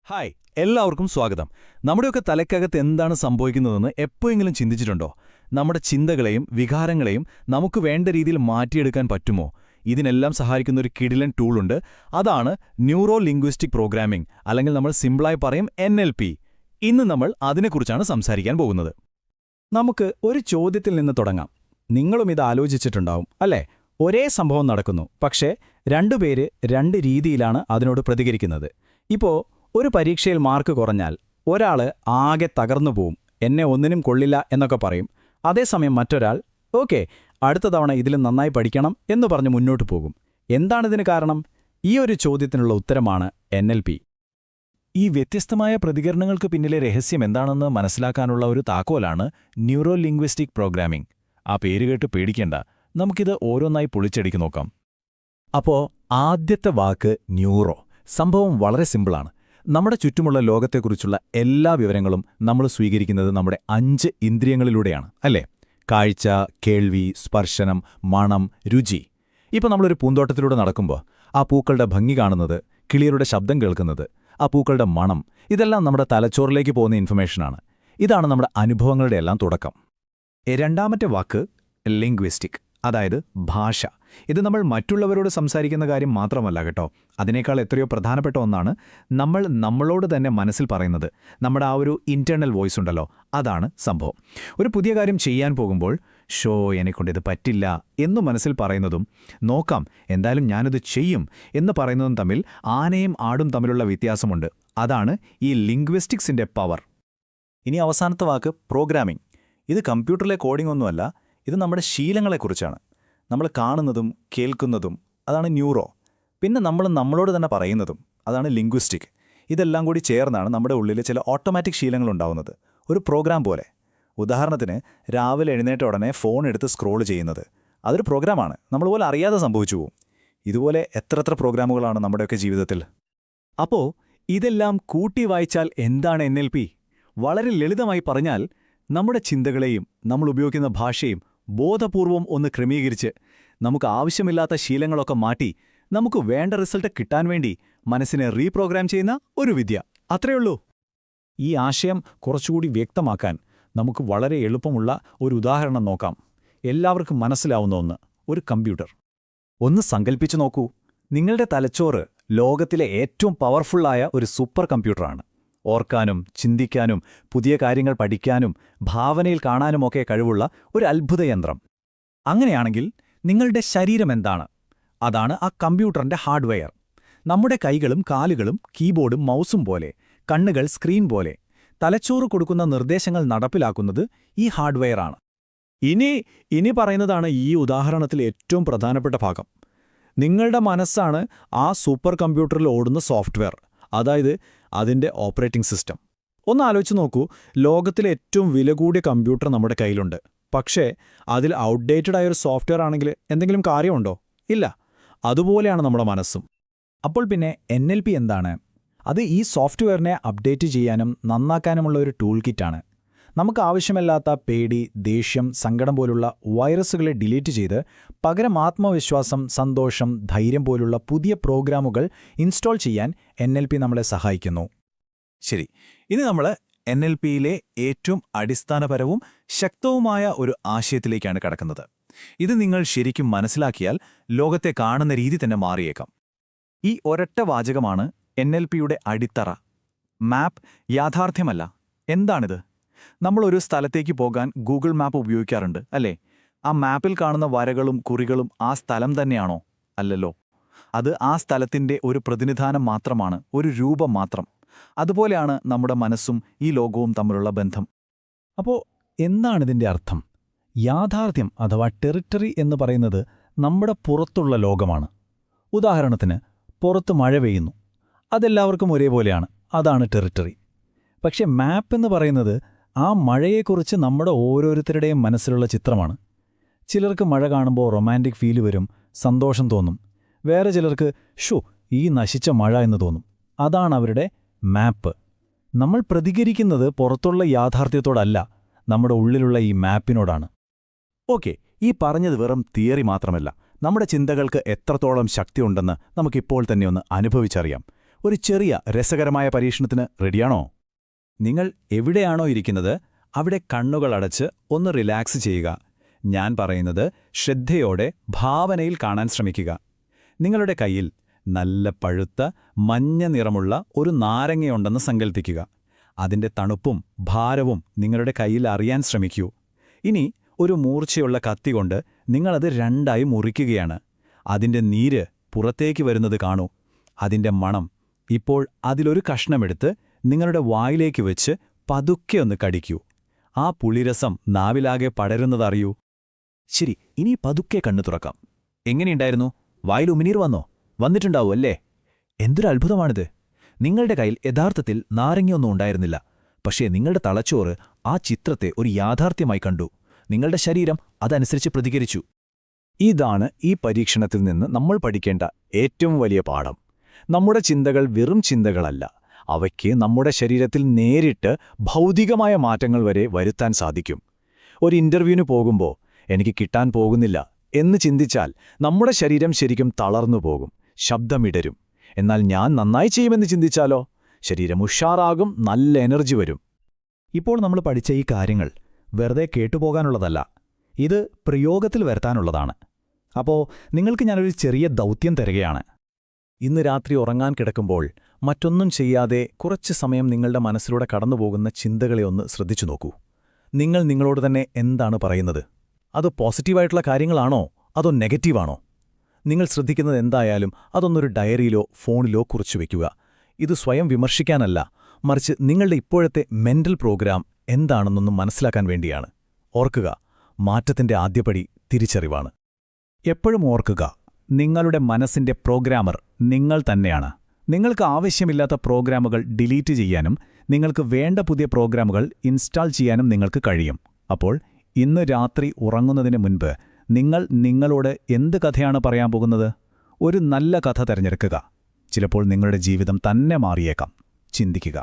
Hi എല്ലാവർക്കും സ്വാഗതം. നമ്മുടെയൊക്കെ തലയ്ക്കകത്ത് എന്താണ് സംഭവിക്കുന്നതെന്ന് എപ്പോഴെങ്കിലും ചിന്തിച്ചിട്ടുണ്ടോ? നമ്മുടെ ചിന്തകളെയും വികാരങ്ങളെയും നമുക്ക് വേണ്ട രീതിയിൽ മാറ്റിയെടുക്കാൻ പറ്റുമോ? ഇതിനെല്ലാം സഹായിക്കുന്ന ഒരു കിടിലൻ ടൂളുണ്ട്. അതാണ് ന്യൂറോ ലിംഗ്വിസ്റ്റിക് പ്രോഗ്രാമിംഗ്, അല്ലെങ്കിൽ നമ്മൾ സിമ്പിളായി പറയും NLP. ഇന്ന് നമ്മൾ അതിനെക്കുറിച്ചാണ് സംസാരിക്കാൻ പോകുന്നത്. നമുക്ക് ഒരു ചോദ്യത്തിൽ നിന്ന് തുടങ്ങാം. നിങ്ങളും ഇത് ആലോചിച്ചിട്ടുണ്ടാവും അല്ലേ? ഒരേ സംഭവം നടക്കുന്നു, പക്ഷേ രണ്ടുപേര് രണ്ട് രീതിയിലാണ് അതിനോട് പ്രതികരിക്കുന്നത്. ഇപ്പോൾ ഒരു പരീക്ഷയിൽ മാർക്ക് കുറഞ്ഞാൽ ഒരാള് ആകെ തകർന്നു പോവും, എന്നെ ഒന്നിനും കൊള്ളില്ല എന്നൊക്കെ പറയും. അതേസമയം മറ്റൊരാൾ ഓക്കെ, അടുത്ത തവണ ഇതിലും നന്നായി പഠിക്കണം എന്ന് പറഞ്ഞ് മുന്നോട്ടു പോകും. എന്താണിതിന് കാരണം? ഈ ഒരു ചോദ്യത്തിനുള്ള ഉത്തരമാണ് NLP. ഈ വ്യത്യസ്തമായ പ്രതികരണങ്ങൾക്ക് പിന്നിലെ രഹസ്യം എന്താണെന്ന് മനസ്സിലാക്കാനുള്ള ഒരു താക്കോലാണ് ന്യൂറോ ലിംഗ്വിസ്റ്റിക് പ്രോഗ്രാമിംഗ്. ആ പേരുകേട്ട് പേടിക്കേണ്ട, നമുക്കിത് ഓരോന്നായി പൊളിച്ചടിക്ക് നോക്കാം. അപ്പോൾ ആദ്യത്തെ വാക്ക് ന്യൂറോ. സംഭവം വളരെ സിമ്പിളാണ്. നമ്മുടെ ചുറ്റുമുള്ള ലോകത്തെക്കുറിച്ചുള്ള എല്ലാ വിവരങ്ങളും നമ്മൾ സ്വീകരിക്കുന്നത് നമ്മുടെ 5 ഇന്ദ്രിയങ്ങളിലൂടെയാണ്, അല്ലേ? കാഴ്ച, കേൾവി, സ്പർശനം, മണം, രുചി. ഇപ്പോൾ നമ്മളൊരു പൂന്തോട്ടത്തിലൂടെ നടക്കുമ്പോൾ ആ പൂക്കളുടെ ഭംഗി കാണുന്നത്, കിളികളുടെ ശബ്ദം കേൾക്കുന്നത്, ആ പൂക്കളുടെ മണം, ഇതെല്ലാം നമ്മുടെ തലച്ചോറിലേക്ക് പോകുന്ന ഇൻഫർമേഷനാണ്. ഇതാണ് നമ്മുടെ അനുഭവങ്ങളുടെ എല്ലാം തുടക്കം. രണ്ടാമത്തെ വാക്ക് ലിംഗ്വിസ്റ്റിക്, അതായത് ഭാഷ. ഇത് നമ്മൾ മറ്റുള്ളവരോട് സംസാരിക്കുന്ന കാര്യം മാത്രമല്ല കേട്ടോ. അതിനേക്കാൾ എത്രയോ പ്രധാനപ്പെട്ട ഒന്നാണ് നമ്മൾ നമ്മളോട് തന്നെ മനസ്സിൽ പറയുന്നത്. നമ്മുടെ ആ ഒരു ഇന്റേണൽ വോയിസ് ഉണ്ടല്ലോ, അതാണ് സംഭവം. ഒരു പുതിയ കാര്യം ചെയ്യാൻ പോകുമ്പോൾ എന്നെക്കൊണ്ടിത് പറ്റില്ല എന്നു മനസ്സിൽ പറയുന്നതും നോക്കാം എന്തായാലും ഞാനിത് ചെയ്യും എന്ന് പറയുന്നതും തമ്മിൽ ആനയും ആടും തമ്മിലുള്ള വ്യത്യാസമുണ്ട്. അതാണ് ഈ ലിംഗ്വിസ്റ്റിക്സിന്റെ പവർ. ഇനി അവസാനത്തെ വാക്ക് പ്രോഗ്രാമിംഗ്. ഇത് കമ്പ്യൂട്ടറിലെ കോഡിംഗ് ഒന്നുമല്ല, ഇത് നമ്മുടെ ശീലങ്ങളെക്കുറിച്ചാണ്. നമ്മൾ കാണുന്നതും കേൾക്കുന്നതും, അതാണ് ന്യൂറോ. പിന്നെ നമ്മൾ നമ്മളോട് തന്നെ പറയുന്നതും, അതാണ് ലിംഗ്വിസ്റ്റിക്. ഇതെല്ലാം കൂടി ചേർന്നാണ് നമ്മുടെ ഉള്ളിൽ ചില ഓട്ടോമാറ്റിക് ശീലങ്ങളുണ്ടാവുന്നത്, ഒരു പ്രോഗ്രാം പോലെ. ഉദാഹരണത്തിന്, രാവിലെ എഴുന്നേറ്റ ഉടനെ ഫോൺ എടുത്ത് സ്ക്രോൾ ചെയ്യുന്നത്, അതൊരു പ്രോഗ്രാമാണ്. നമ്മൾ പോലും അറിയാതെ സംഭവിച്ചു പോവും. ഇതുപോലെ എത്ര പ്രോഗ്രാമുകളാണ് നമ്മുടെയൊക്കെ ജീവിതത്തിൽ. അപ്പോൾ ഇതെല്ലാം കൂട്ടി വായിച്ചാൽ എന്താണ് NLP? വളരെ ലളിതമായി പറഞ്ഞാൽ, നമ്മുടെ ചിന്തകളെയും നമ്മൾ ഉപയോഗിക്കുന്ന ഭാഷയും ബോധപൂർവം ഒന്ന് ക്രമീകരിച്ച് നമുക്ക് ആവശ്യമില്ലാത്ത ശീലങ്ങളൊക്കെ മാറ്റി നമുക്ക് വേണ്ട റിസൾട്ട് കിട്ടാൻ വേണ്ടി മനസ്സിനെ റീപ്രോഗ്രാം ചെയ്യുന്ന ഒരു വിദ്യ. അത്രയുള്ളൂ. ഈ ആശയം കുറച്ചുകൂടി വ്യക്തമാക്കാൻ നമുക്ക് വളരെ എളുപ്പമുള്ള ഒരു ഉദാഹരണം നോക്കാം. എല്ലാവർക്കും മനസ്സിലാവുന്ന ഒന്ന്, ഒരു കമ്പ്യൂട്ടർ. ഒന്ന് സങ്കൽപ്പിച്ചു നോക്കൂ, നിങ്ങളുടെ തലച്ചോറ് ലോകത്തിലെ ഏറ്റവും പവർഫുള്ളായ ഒരു സൂപ്പർ കമ്പ്യൂട്ടറാണ്. ഓർക്കാനും ചിന്തിക്കാനും പുതിയ കാര്യങ്ങൾ പഠിക്കാനും ഭാവനയിൽ കാണാനുമൊക്കെ കഴിവുള്ള ഒരു അത്ഭുതയന്ത്രം. അങ്ങനെയാണെങ്കിൽ നിങ്ങളുടെ ശരീരം എന്താണ്? അതാണ് ആ കമ്പ്യൂട്ടറിന്റെ ഹാർഡ്വെയർ. നമ്മുടെ കൈകളും കാലുകളും കീബോർഡും മൗസും പോലെ, കണ്ണുകൾ സ്ക്രീൻ പോലെ. തലച്ചോറ് കൊടുക്കുന്ന നിർദ്ദേശങ്ങൾ നടപ്പിലാക്കുന്നത് ഈ ഹാർഡ്വെയറാണ്. ഇനി പറയുന്നതാണ് ഈ ഉദാഹരണത്തിൽ ഏറ്റവും പ്രധാനപ്പെട്ട ഭാഗം. നിങ്ങളുടെ മനസ്സാണ് ആ സൂപ്പർ കമ്പ്യൂട്ടറിൽ ഓടുന്ന സോഫ്റ്റ്വെയർ, അതായത് അതിൻ്റെ ഓപ്പറേറ്റിംഗ് സിസ്റ്റം. ഒന്ന് ആലോചിച്ച് നോക്കൂ, ലോകത്തിലെ ഏറ്റവും വില കൂടിയ കമ്പ്യൂട്ടർ നമ്മുടെ കയ്യിലുണ്ട്. പക്ഷേ അതിൽ ഔട്ട്ഡേറ്റഡ് ആയൊരു സോഫ്റ്റ്വെയർ ആണെങ്കിൽ എന്തെങ്കിലും കാര്യമുണ്ടോ? ഇല്ല. അതുപോലെയാണ് നമ്മുടെ മനസ്സും. അപ്പോൾ പിന്നെ NLP എന്താണ്? അത് ഈ സോഫ്റ്റ്വെയറിനെ അപ്ഡേറ്റ് ചെയ്യാനും നന്നാക്കാനുമുള്ള ഒരു ടൂൾ കിറ്റാണ്. നമുക്ക് ആവശ്യമില്ലാത്ത പേടി, ദേഷ്യം, സങ്കടം പോലുള്ള വൈറസുകളെ ഡിലീറ്റ് ചെയ്ത് പകരം ആത്മവിശ്വാസം, സന്തോഷം, ധൈര്യം പോലുള്ള പുതിയ പ്രോഗ്രാമുകൾ ഇൻസ്റ്റാൾ ചെയ്യാൻ NLP നമ്മളെ സഹായിക്കുന്നു. ശരി, ഇനി നമ്മൾ NLPയിലെ ഏറ്റവും അടിസ്ഥാനപരവും ശക്തവുമായ ഒരു ആശയത്തിലേക്കാണ് കടക്കുന്നത്. ഇത് നിങ്ങൾ ശരിക്കും മനസ്സിലാക്കിയാൽ ലോകത്തെ കാണുന്ന രീതി തന്നെ മാറിയേക്കാം. ഈ ഒരൊറ്റ വാചകമാണ് NLPയുടെ അടിത്തറ. മാപ്പ് യാഥാർത്ഥ്യമല്ല. എന്താണിത്? നമ്മളൊരു സ്ഥലത്തേക്ക് പോകാൻ ഗൂഗിൾ മാപ്പ് ഉപയോഗിക്കാറുണ്ട്, അല്ലേ? ആ മാപ്പിൽ കാണുന്ന വരകളും കുറികളും ആ സ്ഥലം തന്നെയാണോ? അല്ലല്ലോ. അത് ആ സ്ഥലത്തിൻ്റെ ഒരു പ്രതിനിധാനം മാത്രമാണ്, ഒരു രൂപം മാത്രം. അതുപോലെയാണ് നമ്മുടെ മനസ്സും ഈ ലോകവും തമ്മിലുള്ള ബന്ധം. അപ്പോൾ എന്താണിതിൻ്റെ അർത്ഥം? യാഥാർത്ഥ്യം അഥവാ ടെറിട്ടറി എന്ന് പറയുന്നത് നമ്മുടെ പുറത്തുള്ള ലോകമാണ്. ഉദാഹരണത്തിന്, പുറത്ത് മഴ പെയ്യുന്നു, അതെല്ലാവർക്കും ഒരേപോലെയാണ്, അതാണ് ടെറിട്ടറി. പക്ഷെ മാപ്പ് എന്ന് പറയുന്നത് ആ മഴയെക്കുറിച്ച് നമ്മുടെ ഓരോരുത്തരുടെയും മനസ്സിലുള്ള ചിത്രമാണ്. ചിലർക്ക് മഴ കാണുമ്പോൾ റൊമാൻറ്റിക് ഫീല് വരും, സന്തോഷം തോന്നും. വേറെ ചിലർക്ക് ഈ നശിച്ച മഴ എന്ന് തോന്നും. അതാണ് അവരുടെ മാപ്പ്. നമ്മൾ പ്രതികരിക്കുന്നത് പുറത്തുള്ള യാഥാർത്ഥ്യത്തോടല്ല, നമ്മുടെ ഉള്ളിലുള്ള ഈ മാപ്പിനോടാണ്. ഓക്കെ, ഈ പറഞ്ഞത് വെറും തിയറി മാത്രമല്ല. നമ്മുടെ ചിന്തകൾക്ക് എത്രത്തോളം ശക്തിയുണ്ടെന്ന് നമുക്കിപ്പോൾ തന്നെ ഒന്ന് അനുഭവിച്ചറിയാം. ഒരു ചെറിയ രസകരമായ പരീക്ഷണത്തിന് റെഡിയാണോ? നിങ്ങൾ എവിടെയാണോ ഇരിക്കുന്നത് അവിടെ കണ്ണുകളടച്ച് ഒന്ന് റിലാക്സ് ചെയ്യുക. ഞാൻ പറയുന്നത് ശ്രദ്ധയോടെ ഭാവനയിൽ കാണാൻ ശ്രമിക്കുക. നിങ്ങളുടെ കയ്യിൽ നല്ല പഴുത്ത മഞ്ഞ നിറമുള്ള ഒരു നാരങ്ങയുണ്ടെന്ന് സങ്കൽപ്പിക്കുക. അതിന്റെ തണുപ്പും ഭാരവും നിങ്ങളുടെ കയ്യിൽ അറിയാൻ ശ്രമിക്കൂ. ഇനി ഒരു മൂർച്ചയുള്ള കത്തികൊണ്ട് നിങ്ങളത് രണ്ടായി മുറിക്കുകയാണ്. അതിന്റെ നീര് പുറത്തേക്ക് വരുന്നത് കാണൂ. അതിന്റെ മണം. ഇപ്പോൾ അതിലൊരു കഷ്ണമെടുത്ത് നിങ്ങളുടെ വായിലേക്ക് വെച്ച് പതുക്കെ ഒന്ന് കടിക്കൂ. ആ പുളിരസം നാവിലാകെ പടരുന്നതറിയൂ. ശരി, ഇനി പതുക്കെ കണ്ണു തുറക്കാം. എങ്ങനെയുണ്ടായിരുന്നു? വായിൽ ഉമിനീർ വന്നോ? വന്നിട്ടുണ്ടാവും അല്ലേ? എന്തൊരു അത്ഭുതമാണിത്! നിങ്ങളുടെ കയ്യിൽ യഥാർത്ഥത്തിൽ നാരങ്ങയൊന്നും ഉണ്ടായിരുന്നില്ല. പക്ഷേ നിങ്ങളുടെ തലച്ചോറ് ആ ചിത്രത്തെ ഒരു യാഥാർത്ഥ്യമായി കണ്ടു. നിങ്ങളുടെ ശരീരം അതനുസരിച്ച് പ്രതികരിച്ചു. ഇതാണ് ഈ പരീക്ഷണത്തിൽ നിന്ന് നമ്മൾ പഠിക്കേണ്ട ഏറ്റവും വലിയ പാഠം. നമ്മുടെ ചിന്തകൾ വെറും ചിന്തകളല്ല. അവയ്ക്ക് നമ്മുടെ ശരീരത്തിൽ നേരിട്ട് ഭൗതികമായ മാറ്റങ്ങൾ വരെ വരുത്താൻ സാധിക്കും. ഒരു ഇന്റർവ്യൂവിന് പോകുമ്പോൾ എനിക്ക് കിട്ടാൻ പോകുന്നില്ല എന്ന് ചിന്തിച്ചാൽ നമ്മുടെ ശരീരം ശരിക്കും തളർന്നു പോകും, ശബ്ദമിടരും. എന്നാൽ ഞാൻ നന്നായി ചെയ്യുമെന്ന് ചിന്തിച്ചാലോ ശരീരം ഉഷാറാകും, നല്ല എനർജി വരും. ഇപ്പോൾ നമ്മൾ പഠിച്ച ഈ കാര്യങ്ങൾ വെറുതെ കേട്ടുപോകാനുള്ളതല്ല, ഇത് പ്രയോഗത്തിൽ വരുത്താനുള്ളതാണ്. അപ്പോൾ നിങ്ങൾക്ക് ഞാനൊരു ചെറിയ ദൗത്യം തരികയാണ്. ഇന്ന് രാത്രി ഉറങ്ങാൻ കിടക്കുമ്പോൾ മറ്റൊന്നും ചെയ്യാതെ കുറച്ച് സമയം നിങ്ങളുടെ മനസ്സിലൂടെ കടന്നുപോകുന്ന ചിന്തകളെ ഒന്ന് ശ്രദ്ധിച്ചു നോക്കൂ. നിങ്ങൾ നിങ്ങളോട് തന്നെ എന്താണ് പറയുന്നത്? അത് പോസിറ്റീവായിട്ടുള്ള കാര്യങ്ങളാണോ അതോ നെഗറ്റീവാണോ? നിങ്ങൾ ശ്രദ്ധിക്കുന്നത് എന്തായാലും അതൊന്നൊരു ഡയറിയിലോ ഫോണിലോ കുറിച്ചു വയ്ക്കുക. ഇത് സ്വയം വിമർശിക്കാനല്ല, മറിച്ച് നിങ്ങളുടെ ഇപ്പോഴത്തെ മെന്റൽ പ്രോഗ്രാം എന്താണെന്നൊന്ന് മനസ്സിലാക്കാൻ വേണ്ടിയാണ്. ഓർക്കുക, മാറ്റത്തിന്റെ ആദ്യപടി തിരിച്ചറിവാണ്. എപ്പോഴും ഓർക്കുക, നിങ്ങളുടെ മനസ്സിന്റെ പ്രോഗ്രാമർ നിങ്ങൾ തന്നെയാണ്. നിങ്ങൾക്ക് ആവശ്യമില്ലാത്ത പ്രോഗ്രാമുകൾ ഡിലീറ്റ് ചെയ്യാനും നിങ്ങൾക്ക് വേണ്ട പുതിയ പ്രോഗ്രാമുകൾ ഇൻസ്റ്റാൾ ചെയ്യാനും നിങ്ങൾക്ക് കഴിയും. അപ്പോൾ ഇന്ന് രാത്രി ഉറങ്ങുന്നതിന് മുൻപ് നിങ്ങൾ നിങ്ങളോട് എന്ത് കഥയാണ് പറയാൻ പോകുന്നത്? ഒരു നല്ല കഥ തിരഞ്ഞെടുക്കുക. ചിലപ്പോൾ നിങ്ങളുടെ ജീവിതം തന്നെ മാറിയേക്കാം. ചിന്തിക്കുക.